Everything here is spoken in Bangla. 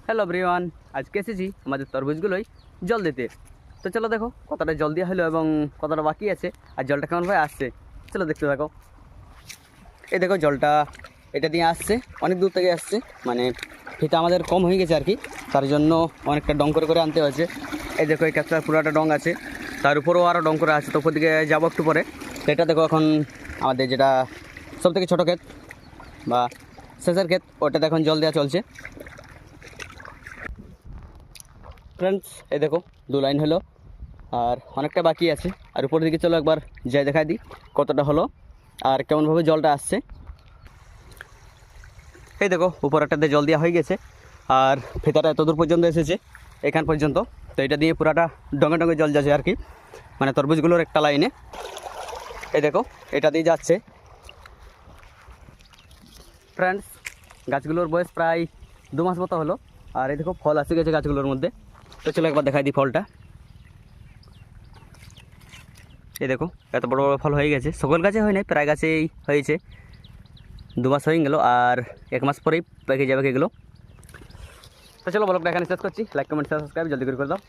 হ্যালো এভরিওয়ান, আজকে এসেছি আমাদের তরমুজগুলোই জল দিতে। তো চলো দেখো কতটা জল দেওয়া হলো এবং কতটা বাকি আছে আর জলটা কেমনভাবে আসছে। চলো দেখতে থাকো। এই দেখো জলটা এটা দিয়ে আসছে, অনেক দূর থেকে আসছে, মানে ফিতা আমাদের কম হয়ে গেছে আর কি, তার জন্য অনেকটা ডং করে করে আনতে হয়েছে। এই দেখো এই ক্যাপচার পুরোটা ডং আছে, তার উপরেও আরও ডং করে আছে। তো উপর দিকে যাবো একটু পরে। তো এটা দেখো এখন আমাদের যেটা সব থেকে ছোটো ক্ষেত বা শেষের ক্ষেত, ওটাতে এখন জল দেওয়া চলছে। ফ্রেন্ডস এই দেখো 2 লাইন হলো আর অনেকটা বাকি আছে। আর উপরের দিকে চলো একবার যাই দেখাই দিই কতটা হলো আর কেমনভাবে জলটা আসছে। এই দেখো উপরেরটাতে জল দেওয়া হয়ে গেছে আর ফিতাটা এত দূর পর্যন্ত এসেছে, এখান পর্যন্ত। তো এটা দিয়ে পুরাটা ডঙে ডঙে জল যাচ্ছে আর কি, মানে তরমুজগুলোর একটা লাইনে। এই দেখো এটা দিয়ে যাচ্ছে। ফ্রেন্ডস গাছগুলোর বয়স প্রায় 2 মাস মতো হলো আর এই দেখো ফল আসে গেছে গাছগুলোর মধ্যে। তো চলো একবার দেখাই দিই ফলটা। এই দেখো এত বড় বড় ফল হয়ে গেছে, সকল গাছে হয় নাই, প্রায় গাছেই হয়েছে। 2 মাস হয়ে গেল আর 1 মাস পরেই পেকে যাবে এগুলো। তো চলো ব্লগটা এখানে শেষ করছি। লাইক কমেন্ট সাবস্ক্রাইব জলদি করে দাও।